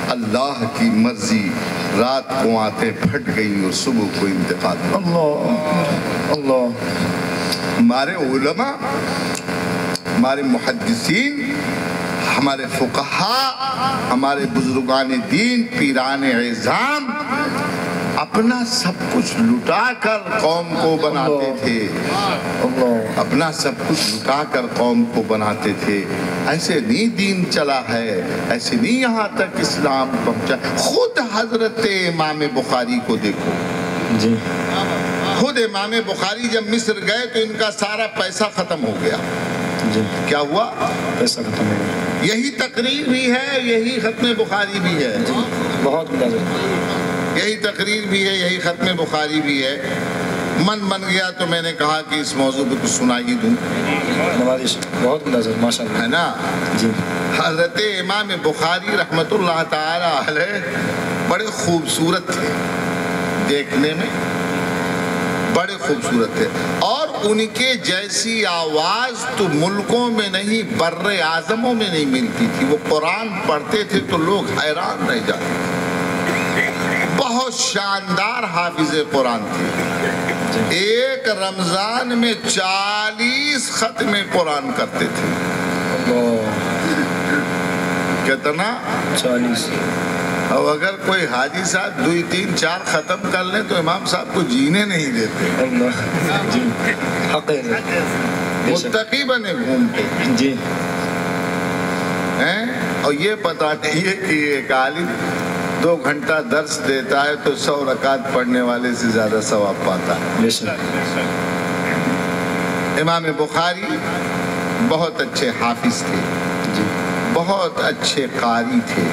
اللہ کی مرضی، رات کو آنتیں پھٹ گئیں اور صبح کو انتقال ہوا۔ اللہ اللہ۔ ہمارے علماء، ہمارے محدثین، ہمارے فقہاء، ہمارے بزرگان دین، پیران عظام اپنا سب کچھ لٹا کر قوم کو بناتے تھے، اپنا سب کچھ لٹا کر قوم کو بناتے تھے۔ ایسے نہیں دین چلا ہے، ایسے نہیں یہاں تک اسلام پہنچا۔ خود حضرت امام بخاری کو دیکھو، جی خود امام بخاری جب مصر گئے تو ان کا سارا پیسہ ختم ہو گیا۔ جی کیا ہوا؟ پیسہ ختم ہو گیا۔ یہی تقریر بھی ہے، یہی ختم بخاری بھی ہے، بہت ملازم، یہی تقریر بھی ہے، یہی ختم بخاری بھی ہے۔ من بن گیا تو میں نے کہا کہ اس موضوع پہ کچھ سنا ہی دوں، نوازش بہت ملازم، ماشاء اللہ، ہے نا۔ جی حضرت امام بخاری رحمت اللہ تعالی علیہ بڑے خوبصورت تھے، دیکھنے میں بڑے خوبصورت تھے، اور ان کے جیسی آواز تو ملکوں میں نہیں بر اعظموں میں نہیں ملتی تھی۔ وہ قرآن پڑھتے تھے تو لوگ حیران رہ جاتے تھے۔ بہت شاندار حافظ قرآن تھے، ایک رمضان میں 40 ختم قرآن کرتے تھے۔ کتنا؟ 40۔ اب اگر کوئی حاجی صاحب 2 3 4 ختم کر لیں تو امام صاحب کو جینے نہیں دیتے، جی حق ہے، متقی بنے گھومتے جی۔ اور یہ پتہ نہیں ہے کہ ایک عالم 2 گھنٹہ درس دیتا ہے تو 100 رکعت پڑھنے والے سے زیادہ ثواب پاتا ہے۔ امام بخاری بہت اچھے حافظ تھے، بہت اچھے قاری تھے،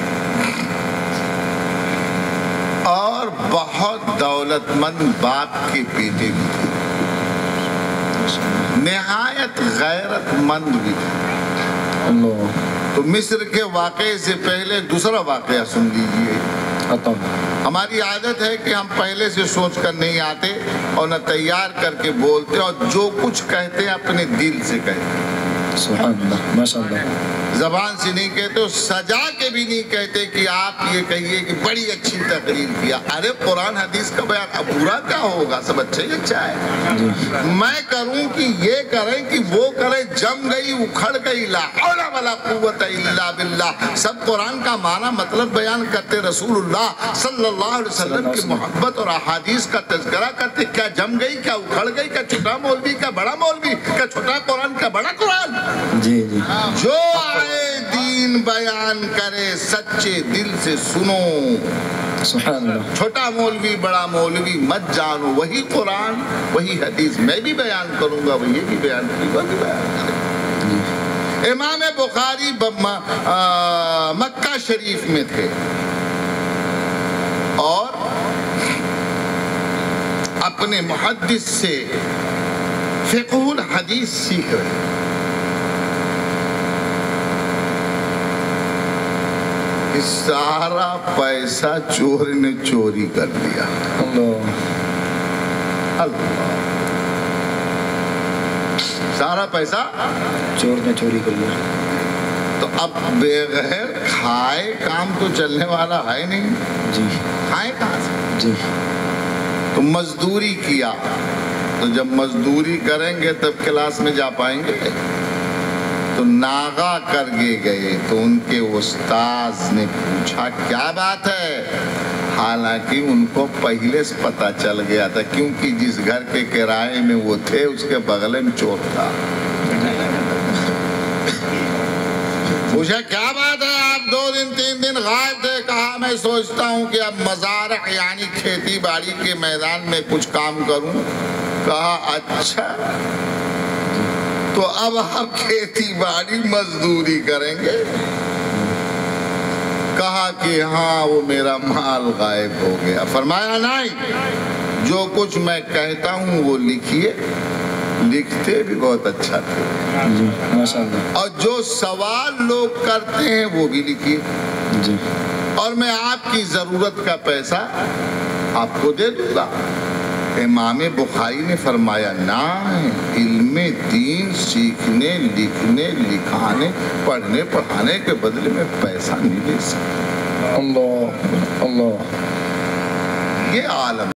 اور بہت دولت مند باپ کے بیٹے بھی تھے، نہایت غیرت مند بھی تھے۔ تو مصر کے واقعے سے پہلے دوسرا واقعہ سن لیجئے۔ ہماری عادت ہے کہ ہم پہلے سے سوچ کر نہیں آتے اور نہ تیار کر کے بولتے، اور جو کچھ کہتے ہیں اپنے دل سے کہتے ہیں، سبحان اللہ، ماشاء اللہ، زبان سے نہیں کہتے، اور سجا کے بھی نہیں کہتے کہ آپ یہ کہیے کہ بڑی اچھی تقریر کیا۔ ارے قرآن حدیث کا بیان، اب برا کیا ہوگا؟ سب اچھا ہی اچھا ہے۔ میں کروں کہ یہ کریں کہ وہ کریں، جم گئی اکھڑ گئی، لا حول ولا قوت الا باللہ، سب قرآن کا معنی مطلب بیان کرتے، رسول اللہ صلی اللہ علیہ وسلم کی محبت اور احادیث کا تذکرہ کرتے۔ کیا جم گئی؟ کیا اکھڑ گئی؟ کیا چھوٹا مولوی کیا بڑا مولوی؟ کیا چھوٹا قرآن کیا بڑا قرآن؟ جی جی، جو آئے دین بیان کرے سچے دل سے سنو، سبحان اللہ، چھوٹا مولوی بڑا مولوی مت جانو، وہی قرآن وہی حدیث میں بھی بیان کروں گا، وہی بھی بیان کروں گا۔ امام بخاری مکہ شریف میں تھے اور اپنے محدث سے فقہ الحدیث سیکھ رہے۔ سارا پیسہ چور نے چوری کر لیا۔ اللہ، سارا پیسہ چور نے چوری کر لیا۔ تو اب بغیر کھائے کام تو چلنے والا ہے نہیں، جی کھائے کہاں سے؟ جی، تو مزدوری کیا، تو جب مزدوری کریں گے تب کلاس میں جا پائیں گے۔ تو ناغا کر گئے تو ان کے استاذ نے پوچھا کیا بات ہے، حالانکہ ان کو پہلے سے پتا چل گیا تھا، کیونکہ جس گھر کے کرائے میں وہ تھے اس کے بغل میں چور تھا۔ پوچھا کیا بات ہے، آپ 2 دن 3 دن غائب تھے؟ کہا میں سوچتا ہوں کہ اب مزارع یعنی کھیتی باڑی کے میدان میں کچھ کام کروں۔ کہا اچھا، تو اب آپ کھیتی باڑی مزدوری کریں گے؟ کہا کہ ہاں، وہ میرا مال غائب ہو گیا۔ فرمایا نہیں، جو کچھ میں کہتا ہوں وہ لکھیے، لکھتے بھی بہت اچھا تھے، اور جو سوال لوگ کرتے ہیں وہ بھی لکھیے، اور میں آپ کی ضرورت کا پیسہ آپ کو دے دوں گا۔ امام بخاری نے فرمایا نہ، علم دین سیکھنے لکھنے لکھانے پڑھنے پڑھانے کے بدلے میں پیسہ نہیں لے سکتا۔ اللہ اللہ یہ عالم